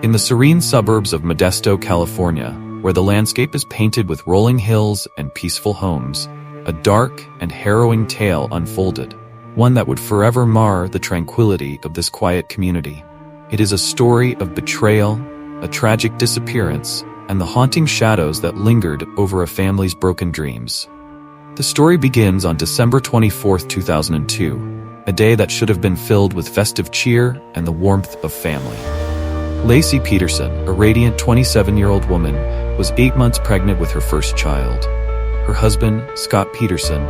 In the serene suburbs of Modesto, California, where the landscape is painted with rolling hills and peaceful homes, a dark and harrowing tale unfolded, one that would forever mar the tranquility of this quiet community. It is a story of betrayal, a tragic disappearance, and the haunting shadows that lingered over a family's broken dreams. The story begins on December 24, 2002, a day that should have been filled with festive cheer and the warmth of family. Laci Peterson, a radiant 27-year-old woman, was 8 months pregnant with her first child. Her husband, Scott Peterson,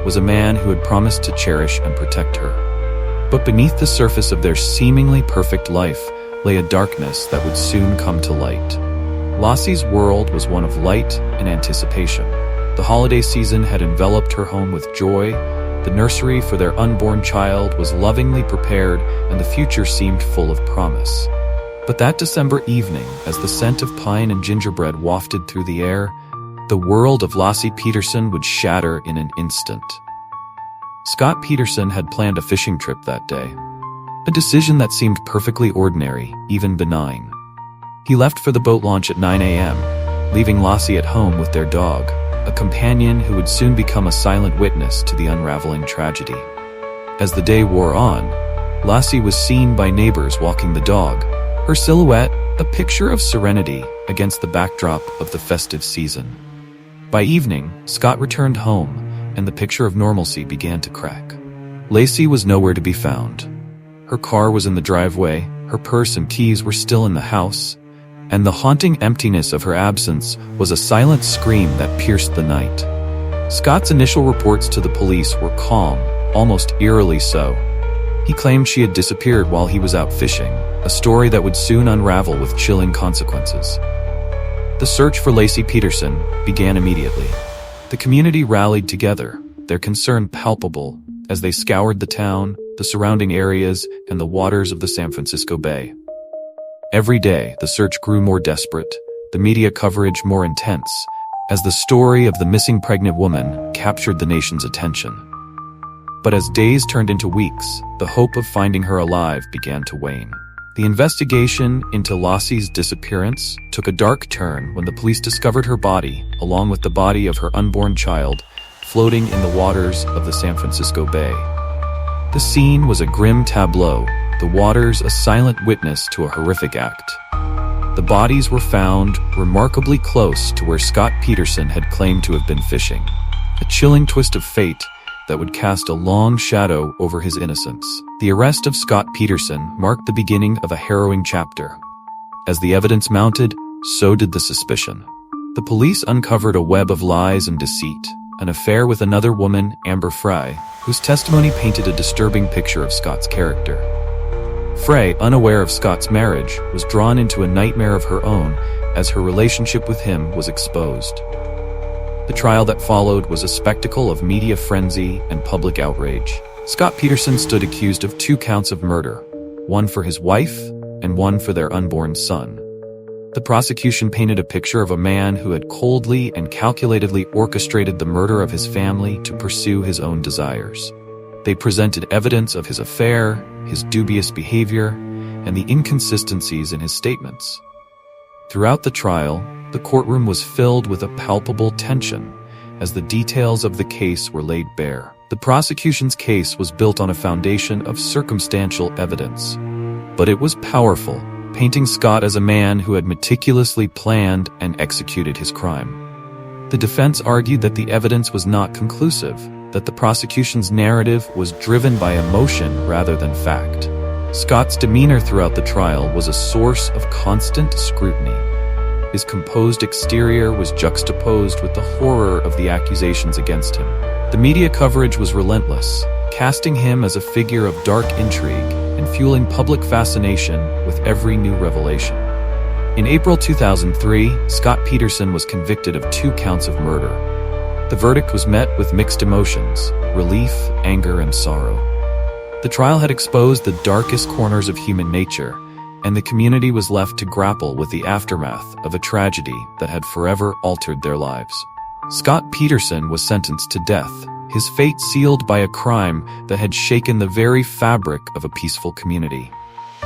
was a man who had promised to cherish and protect her. But beneath the surface of their seemingly perfect life lay a darkness that would soon come to light. Laci's world was one of light and anticipation. The holiday season had enveloped her home with joy, the nursery for their unborn child was lovingly prepared, and the future seemed full of promise. But that December evening, as the scent of pine and gingerbread wafted through the air, the world of Laci Peterson would shatter in an instant. Scott Peterson had planned a fishing trip that day, a decision that seemed perfectly ordinary, even benign. He left for the boat launch at 9 a.m., leaving Laci at home with their dog, a companion who would soon become a silent witness to the unraveling tragedy. As the day wore on, Laci was seen by neighbors walking the dog, her silhouette a picture of serenity against the backdrop of the festive season. By evening, Scott returned home, and the picture of normalcy began to crack. Laci was nowhere to be found. Her car was in the driveway, her purse and keys were still in the house, and the haunting emptiness of her absence was a silent scream that pierced the night. Scott's initial reports to the police were calm, almost eerily so. He claimed she had disappeared while he was out fishing, a story that would soon unravel with chilling consequences. The search for Laci Peterson began immediately. The community rallied together, their concern palpable, as they scoured the town, the surrounding areas, and the waters of the San Francisco Bay. Every day, the search grew more desperate, the media coverage more intense, as the story of the missing pregnant woman captured the nation's attention. But as days turned into weeks, the hope of finding her alive began to wane. The investigation into Laci's disappearance took a dark turn when the police discovered her body, along with the body of her unborn child, floating in the waters of the San Francisco Bay. The scene was a grim tableau, the waters a silent witness to a horrific act. The bodies were found remarkably close to where Scott Peterson had claimed to have been fishing, a chilling twist of fate that would cast a long shadow over his innocence. The arrest of Scott Peterson marked the beginning of a harrowing chapter. As the evidence mounted, so did the suspicion. The police uncovered a web of lies and deceit, an affair with another woman, Amber Frey, whose testimony painted a disturbing picture of Scott's character. Frey, unaware of Scott's marriage, was drawn into a nightmare of her own as her relationship with him was exposed. The trial that followed was a spectacle of media frenzy and public outrage. Scott Peterson stood accused of 2 counts of murder, one for his wife and one for their unborn son. The prosecution painted a picture of a man who had coldly and calculatedly orchestrated the murder of his family to pursue his own desires. They presented evidence of his affair, his dubious behavior, and the inconsistencies in his statements. Throughout the trial, the courtroom was filled with a palpable tension as the details of the case were laid bare. The prosecution's case was built on a foundation of circumstantial evidence, but it was powerful, painting Scott as a man who had meticulously planned and executed his crime. The defense argued that the evidence was not conclusive, that the prosecution's narrative was driven by emotion rather than fact. Scott's demeanor throughout the trial was a source of constant scrutiny. His composed exterior was juxtaposed with the horror of the accusations against him. The media coverage was relentless, casting him as a figure of dark intrigue and fueling public fascination with every new revelation. In April 2003, Scott Peterson was convicted of 2 counts of murder. The verdict was met with mixed emotions, relief, anger, and sorrow. The trial had exposed the darkest corners of human nature, and the community was left to grapple with the aftermath of a tragedy that had forever altered their lives. Scott Peterson was sentenced to death, his fate sealed by a crime that had shaken the very fabric of a peaceful community.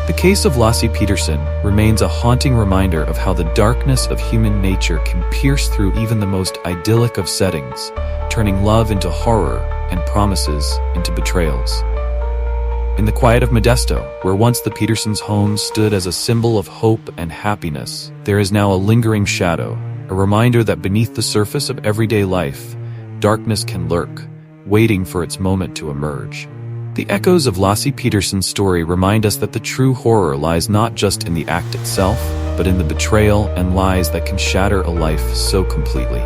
The case of Laci Peterson remains a haunting reminder of how the darkness of human nature can pierce through even the most idyllic of settings, turning love into horror and promises into betrayals. In the quiet of Modesto, where once the Petersons' home stood as a symbol of hope and happiness, there is now a lingering shadow, a reminder that beneath the surface of everyday life, darkness can lurk, waiting for its moment to emerge. The echoes of Laci Peterson's story remind us that the true horror lies not just in the act itself, but in the betrayal and lies that can shatter a life so completely.